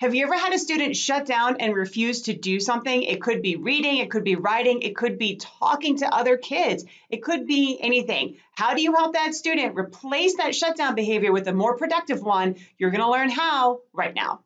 Have you ever had a student shut down and refuse to do something? It could be reading, it could be writing, it could be talking to other kids, it could be anything. How do you help that student replace that shutdown behavior with a more productive one? You're going to learn how right now.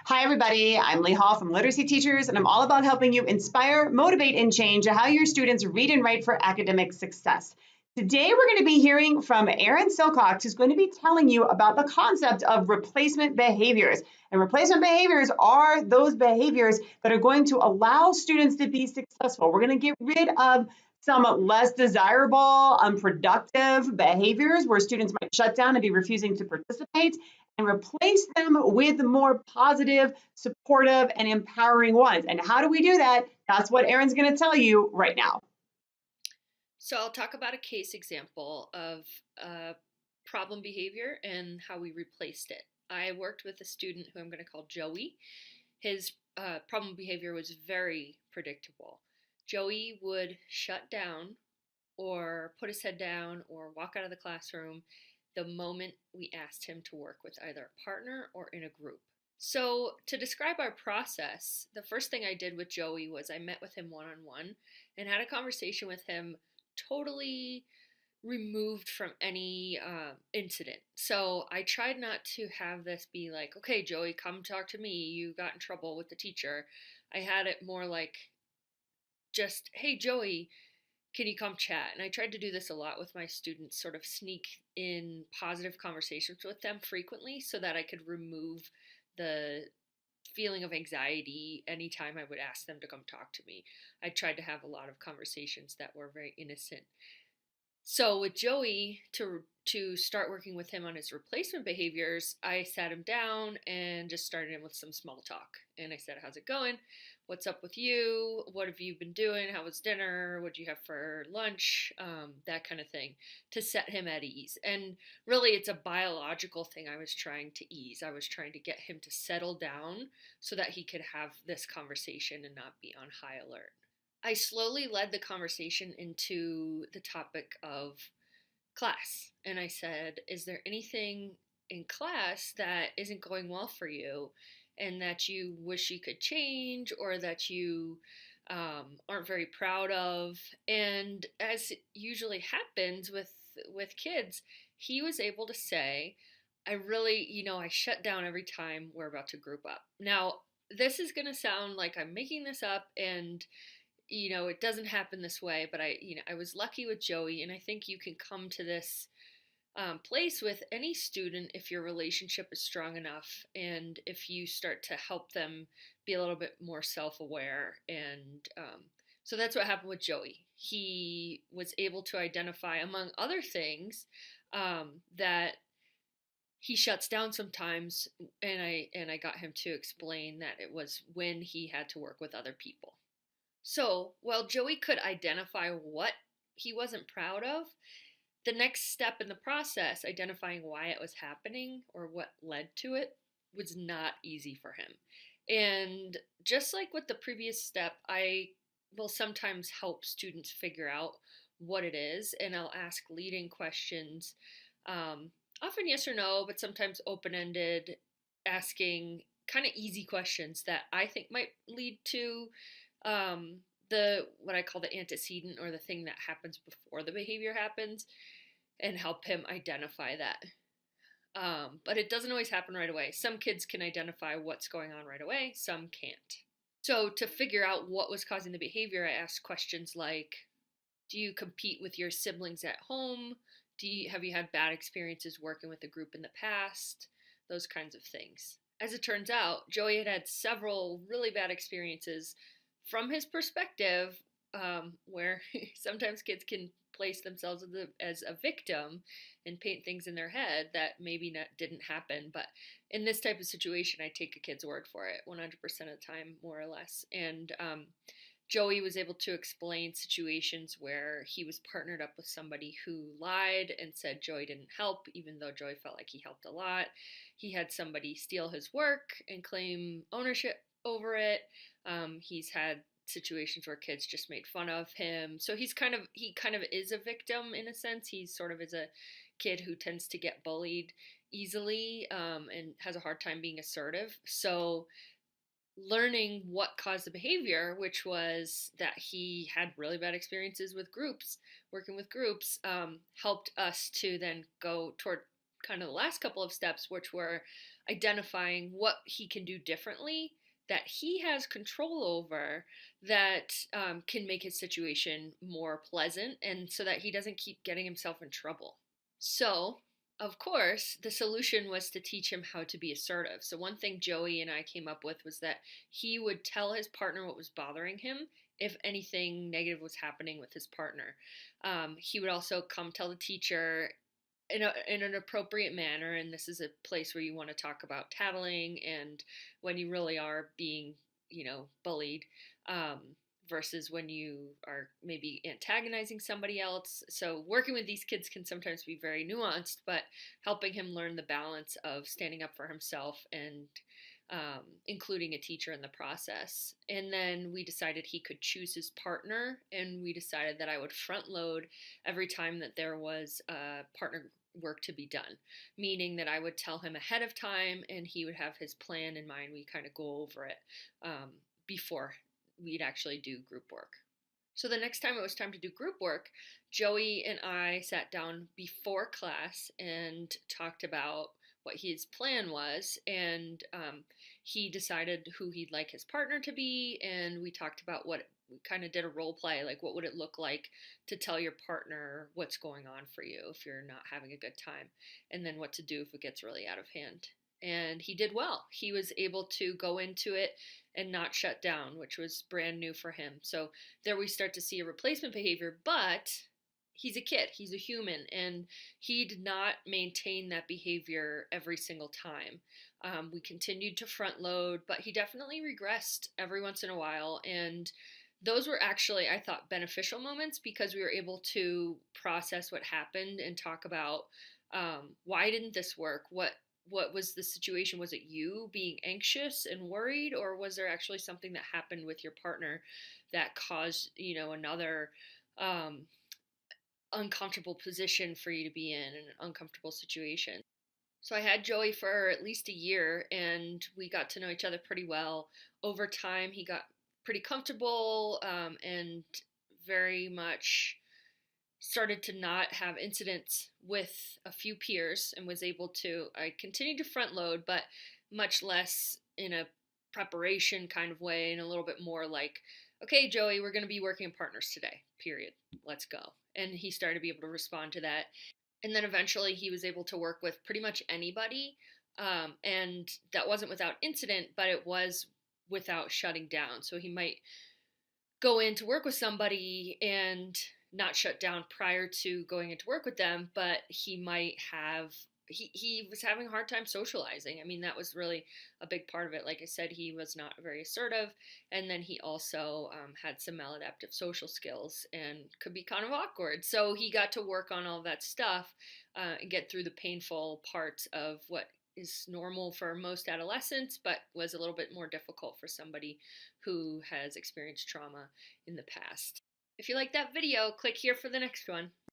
Hi, everybody. I'm Lee Hall from Literacy Teachers, and I'm all about helping you inspire, motivate, and change how your students read and write for academic success. Today, we're going to be hearing from Erin Silcox, who's going to be telling you about the concept of replacement behaviors. And replacement behaviors are those behaviors that are going to allow students to be successful. We're going to get rid of some less desirable, unproductive behaviors where students might shut down and be refusing to participate, and replace them with more positive, supportive, and empowering ones. And how do we do that? That's what Erin's going to tell you right now. So I'll talk about a case example of problem behavior and how we replaced it. I worked with a student who I'm going to call Joey. His problem behavior was very predictable. Joey would shut down or put his head down or walk out of the classroom the moment we asked him to work with either a partner or in a group. So to describe our process, the first thing I did with Joey was I met with him one-on-one and had a conversation with him totally removed from any incident. So I tried not to have this be like, okay, Joey, come talk to me. You got in trouble with the teacher. I had it more like just, hey, Joey, can you come chat? And I tried to do this a lot with my students, sort of sneak in positive conversations with them frequently so that I could remove the feeling of anxiety anytime I would ask them to come talk to me. I tried to have a lot of conversations that were very innocent. So with Joey, to start working with him on his replacement behaviors, I sat him down and just started him with some small talk. And I said, how's it going? What's up with you? What have you been doing? How was dinner? What did you have for lunch? That kind of thing, to set him at ease. And really, it's a biological thing I was trying to ease. I was trying to get him to settle down so that he could have this conversation and not be on high alert. I slowly led the conversation into the topic of class. And I said, is there anything in class that isn't going well for you and that you wish you could change or that you aren't very proud of? And as usually happens with kids, he was able to say, I really, I shut down every time we're about to group up. Now, this is going to sound like I'm making this up, and it doesn't happen this way, but I was lucky with Joey, and I think you can come to this place with any student if your relationship is strong enough and if you start to help them be a little bit more self-aware. And so that's what happened with Joey. He was able to identify, among other things, that he shuts down sometimes, and I got him to explain that it was when he had to work with other people. So, while Joey could identify what he wasn't proud of, the next step in the process, identifying why it was happening or what led to it, was not easy for him. And just like with the previous step, I will sometimes help students figure out what it is, and I'll ask leading questions, often yes or no, but sometimes open-ended, asking kind of easy questions that I think might lead to the what I call the antecedent, or the thing that happens before the behavior happens, and help him identify that. But it doesn't always happen right away. Some kids can identify what's going on right away, some can't. So to figure out what was causing the behavior, I asked questions like, do you compete with your siblings at home? Have you had bad experiences working with a group in the past? Those kinds of things. As it turns out, Joey had several really bad experiences from his perspective, where sometimes kids can place themselves as a victim and paint things in their head that maybe didn't happen. But in this type of situation, I take a kid's word for it 100% of the time, more or less. And Joey was able to explain situations where he was partnered up with somebody who lied and said Joey didn't help, even though Joey felt like he helped a lot. He had somebody steal his work and claim ownership over it. He's had situations where kids just made fun of him. So he kind of is a victim in a sense. He sort of is a kid who tends to get bullied easily and has a hard time being assertive. So learning what caused the behavior, which was that he had really bad experiences with groups, working with groups, helped us to then go toward kind of the last couple of steps, which were identifying what he can do differently that he has control over that can make his situation more pleasant and so that he doesn't keep getting himself in trouble. So, of course, the solution was to teach him how to be assertive. So, one thing Joey and I came up with was that he would tell his partner what was bothering him if anything negative was happening with his partner. He would also come tell the teacher in an appropriate manner, and this is a place where you want to talk about tattling and when you really are being, bullied. Um, Versus when you are maybe antagonizing somebody else. So, working with these kids can sometimes be very nuanced, but helping him learn the balance of standing up for himself and including a teacher in the process. And then we decided he could choose his partner, and we decided that I would front load every time that there was partner work to be done, meaning that I would tell him ahead of time and he would have his plan in mind. We kind of go over it before we'd actually do group work. So the next time it was time to do group work, Joey and I sat down before class and talked about what his plan was, and he decided who he'd like his partner to be, and we talked about what we kind of did a role play, like what would it look like to tell your partner what's going on for you if you're not having a good time, and then what to do if it gets really out of hand. And he did well. He was able to go into it and not shut down, which was brand new for him. So there we start to see a replacement behavior, but he's a kid, he's a human, and he did not maintain that behavior every single time. We continued to front load, but he definitely regressed every once in a while. And those were actually, I thought, beneficial moments because we were able to process what happened and talk about why didn't this work? What was the situation? Was it you being anxious and worried, or was there actually something that happened with your partner that caused another um, uncomfortable position for you to be in an uncomfortable situation? So I had Joey for at least a year, and we got to know each other pretty well. Over time, he got pretty comfortable and very much started to not have incidents with a few peers and was able to, I continued to front load, but much less in a preparation kind of way and a little bit more like, okay, Joey, we're going to be working in partners today, period. Let's go. And he started to be able to respond to that. And then eventually he was able to work with pretty much anybody. And that wasn't without incident, but it was without shutting down. So he might go in to work with somebody and not shut down prior to going into work with them, but he might have he was having a hard time socializing. I mean, that was really a big part of it. Like I said, he was not very assertive, and then he also had some maladaptive social skills and could be kind of awkward. So he got to work on all that stuff and get through the painful parts of what is normal for most adolescents, but was a little bit more difficult for somebody who has experienced trauma in the past. If you like that video, click here for the next one.